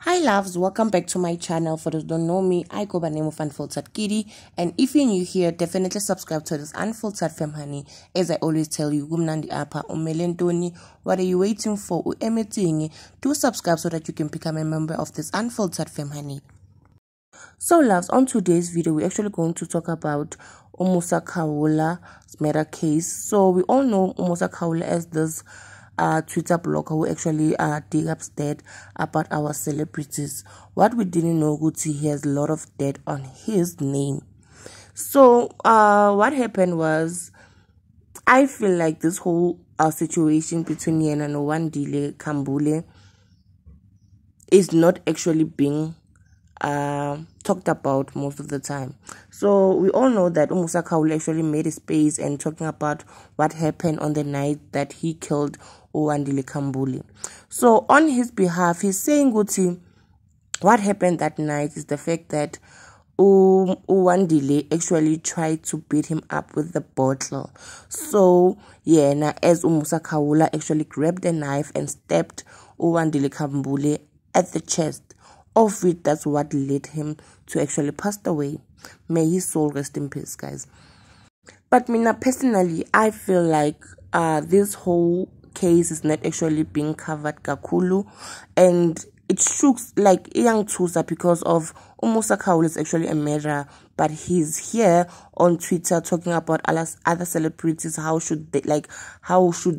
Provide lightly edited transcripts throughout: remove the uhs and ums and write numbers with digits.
Hi loves, welcome back to my channel. For those who don't know me, I go by the name of Unfiltered Kitty, and if you're new here, definitely subscribe to this Unfiltered Fem Honey. As I always tell you, Gumnandi Apa Umelentoni, what are you waiting for? Do subscribe so that you can become a member of this Unfiltered Fem Honey. So loves, on today's video, we're actually going to talk about Musa khawula's murder case. So we all know Musa khawula as this Twitter blogger who actually dig up dead about our celebrities. What we didn't know, Gucci, he has a lot of dead on his name. So what happened was, I feel like this whole situation between Yena and Wandile khambule is not actually being talked about most of the time. So we all know that Musa khawula actually made a space and talking about what happened on the night that he killed wandile khambule. So on his behalf, he's saying, Guti, what happened that night is the fact that wandile actually tried to beat him up with the bottle. So yeah, now as Musa khawula actually grabbed a knife and stabbed wandile khambule at the chest, of which that's what led him to actually pass away. May his soul rest in peace, guys. But me personally, I feel like this whole case is not actually being covered kakulu, and it shooks like young Musa because of Musa khawula is actually a murderer, but he's here on Twitter talking about other celebrities. How should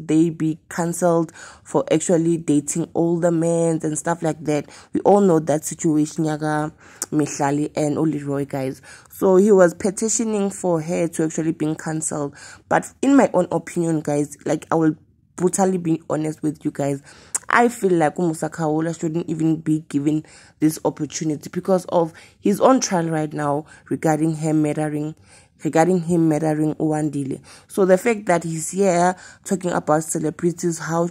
they be cancelled for actually dating older men and stuff like that? We all know that situation, Yaga Mihlali and Oliroy, guys. So he was petitioning for her to actually being cancelled. But in my own opinion, guys, like I will brutally be honest with you guys, I feel like Musa khawula shouldn't even be given this opportunity because of his own trial right now regarding him murdering Wandile. So the fact that he's here talking about celebrities, how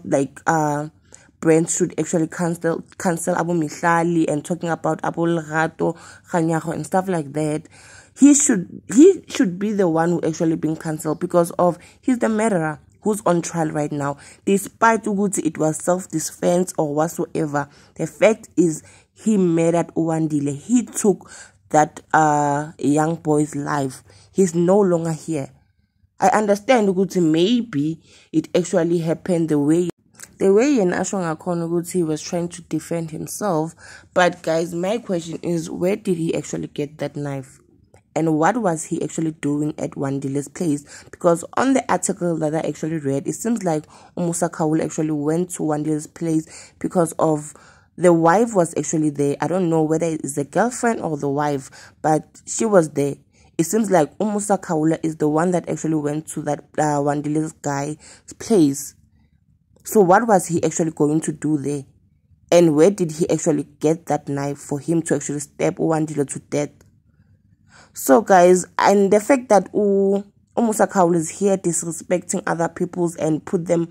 brands should actually cancel Abu Mihlali, and talking about Abu Lerato, Khanyago and stuff like that, he should be the one who actually being cancelled because of he's the murderer who's on trial right now. Despite Uguti it was self-defense or whatsoever, the fact is he murdered Wandile. He took that young boy's life. He's no longer here. I understand Uguti maybe it actually happened the way in Ashwanga Uguti was trying to defend himself. But guys, my question is, where did he actually get that knife? And what was he actually doing at Wandile's place? Because on the article that I actually read, it seems like Musa khawula actually went to Wandile's place because of the wife was actually there. I don't know whether it's the girlfriend or the wife, but she was there. It seems like Musa khawula is the one that actually went to that Wandile's guy's place. So what was he actually going to do there? And where did he actually get that knife for him to actually stab Wandile to death? So guys, and the fact that Musa khawula is here disrespecting other people's and put them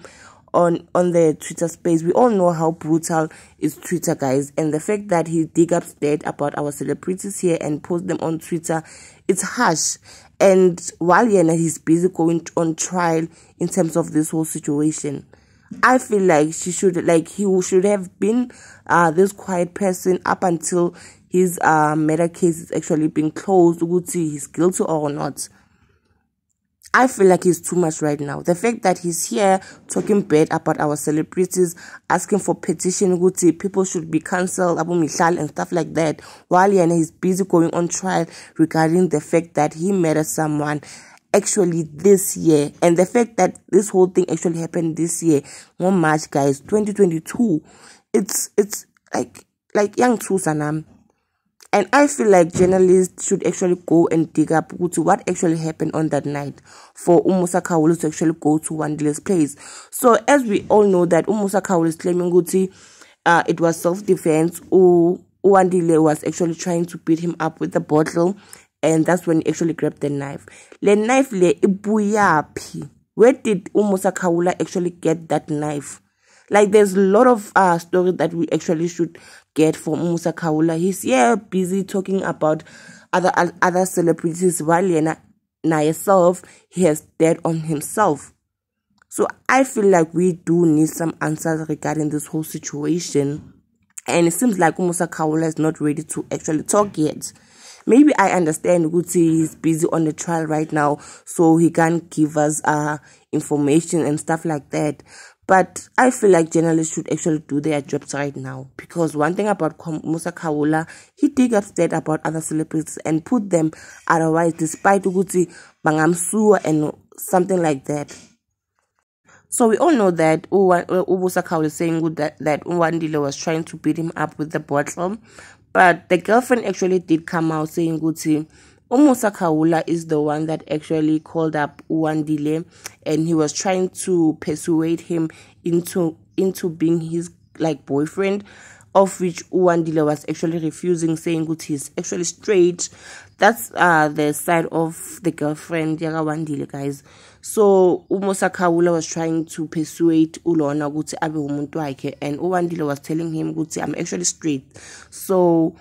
on the Twitter space, we all know how brutal is Twitter, guys. And the fact that he dig up dead about our celebrities here and post them on Twitter, it's harsh. And while he's busy going on trial in terms of this whole situation, I feel like he should have been this quiet person up until his murder case is actually being closed. He's guilty or not. I feel like he's too much right now. The fact that he's here talking bad about our celebrities, asking for petition, people should be cancelled, Abu Mihlali and stuff like that, while he's busy going on trial regarding the fact that he murdered someone actually this year. And the fact that this whole thing actually happened this year, 1 March, guys, 2022, it's like young Musa. And I feel like journalists should actually go and dig up what actually happened on that night for Musa khawula to actually go to Wandile's place. So as we all know that Musa khawula is claiming it was self-defense. Wandile was actually trying to beat him up with the bottle, and that's when he actually grabbed the knife. The knife ibuyapi. Where did Musa khawula actually get that knife? Like, there's a lot of stories that we actually should get from Musa khawula. He's here busy talking about other celebrities, while himself, he has dead on himself. So I feel like we do need some answers regarding this whole situation. and it seems like Musa khawula is not ready to actually talk yet. Maybe I understand Guti is busy on the trial right now, so he can't give us information and stuff like that. But I feel like journalists should actually do their jobs right now, because one thing about Musa khawula, he dig upset about other celebrities and put them otherwise, despite Guti bangamsua and something like that. So we all know that Musa khawula is saying that wandile was trying to beat him up with the bottle. But the girlfriend actually did come out saying, Guti, Musa khawula is the one that actually called up wandile, and he was trying to persuade him into being his boyfriend, of which wandile was actually refusing, saying, Guti, he's actually straight. That's the side of the girlfriend, Yaga wandile, guys. So Musa khawula was trying to persuade Ulona Guti abe umuntu wakhe, and wandile was telling him, Guti, I'm actually straight. So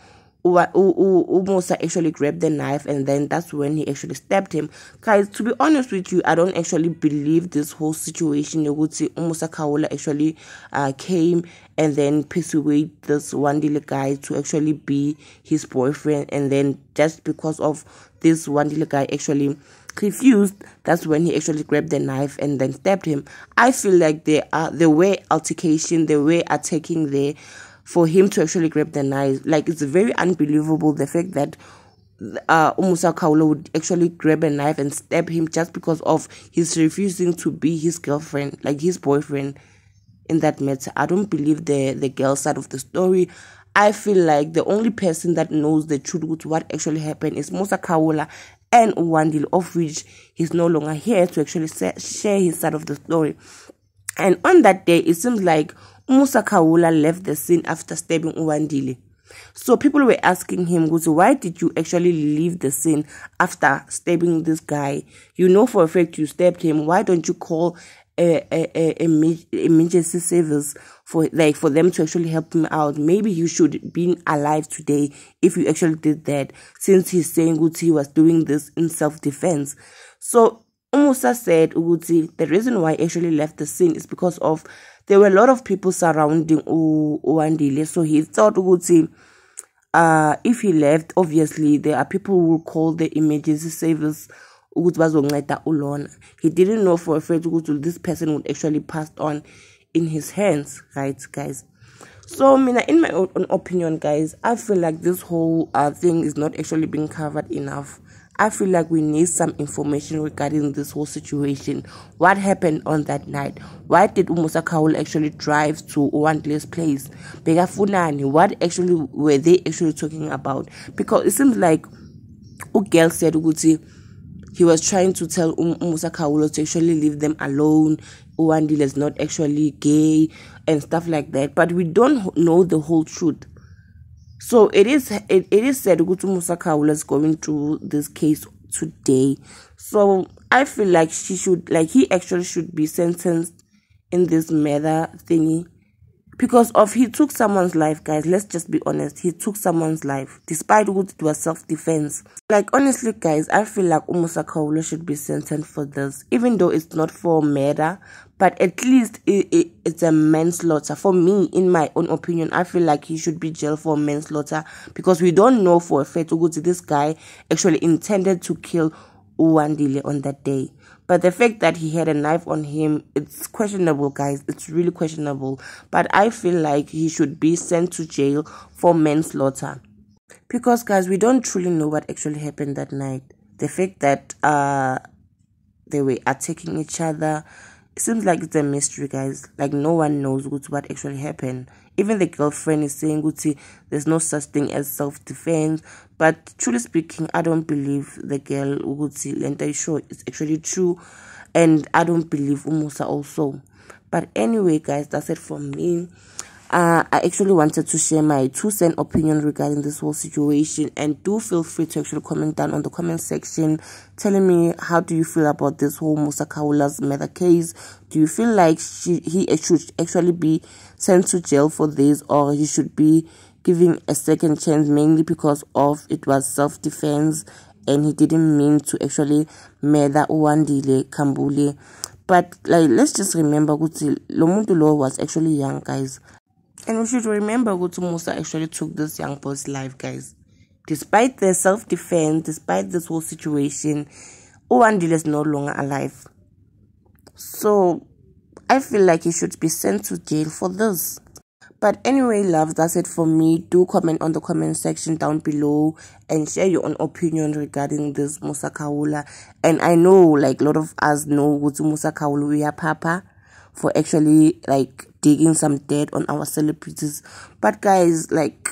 Musa actually grabbed the knife, and then that's when he actually stabbed him. Guys, to be honest with you, I don't actually believe this whole situation. Guti Musa khawula actually came and then persuade this wandile guy to actually be his boyfriend, and then just because of this wandile guy actually refused, that's when he actually grabbed the knife and then stabbed him. I feel like the way altercation, the way attacking there, for him to actually grab the knife, it's very unbelievable, the fact that Musa khawula would actually grab a knife and stab him just because of his refusing to be his girlfriend, his boyfriend in that matter. I don't believe the girl side of the story. I feel like the only person that knows the truth with what actually happened is Musa khawula and wandile, of which he's no longer here to actually share his side of the story. And on that day, it seems like Musa khawula left the scene after stabbing wandile. So people were asking him, why did you actually leave the scene after stabbing this guy? You know for a fact you stabbed him. Why don't you call emergency service for them to actually help him out? Maybe you should be alive today if you actually did that, since he's saying he was doing this in self-defense. So Musa said the reason why he actually left the scene is because of there were a lot of people surrounding wandile. So he thought if he left, obviously there are people who will call the emergency service. He didn't know for a fact this person would actually pass on in his hands, right, guys? So in my own opinion, guys, I feel like this whole thing is not actually being covered enough. I feel like we need some information regarding this whole situation. What happened on that night? Why did Musa khawula actually drive to wandile's place? What actually were they actually talking about? Because it seems like girl said he was trying to tell Musa khawula to actually leave them alone. Wandile is not actually gay and stuff like that. But we don't know the whole truth. So it is said Musa khawula is going through this case today. So I feel like he actually should be sentenced in this matter thingy, because he took someone's life, guys. Let's just be honest. He took someone's life despite it was self-defense. Honestly, guys, I feel like Musa khawula should be sentenced for this, even though it's not for murder, but at least it's a manslaughter. For me, in my own opinion, I feel like he should be jailed for manslaughter, because we don't know for a fact this guy actually intended to kill wandile on that day. But the fact that he had a knife on him, it's questionable, guys. It's really questionable. But I feel like he should be sent to jail for manslaughter. Because, guys, we don't truly know what actually happened that night. The fact that they were attacking each other, it seems like it's a mystery, guys. No one knows what actually happened. Even the girlfriend is saying there's no such thing as self-defense. But truly speaking, I don't believe the girl Lenta is sure it's actually true. And I don't believe Musa also. But anyway, guys, that's it from me. I actually wanted to share my 2-cent opinion regarding this whole situation, and do feel free to actually comment down on the comment section telling me how do you feel about this whole Musa khawula's murder case. Do you feel like he should actually be sent to jail for this, or he should be giving a second chance, mainly because of it was self-defense and he didn't mean to actually murder wandile khambule? But let's just remember lo muntu lo was actually young, guys. And we should remember that Musa actually took this young boy's life, guys. Despite their self-defense, despite this whole situation, wandile is no longer alive. So I feel like he should be sent to jail for this. But anyway, loves, that's it for me. Do comment on the comment section down below and share your own opinion regarding this Musa khawula. And I know, like, a lot of us know what Musa khawula we are papa for actually, like, digging some dirt on our celebrities. But guys, like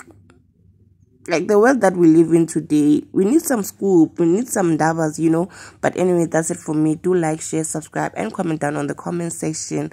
the world that we live in today, we need some scoop, we need some davas, you know. But anyway, that's it for me. Do like, share, subscribe, and comment down on the comment section.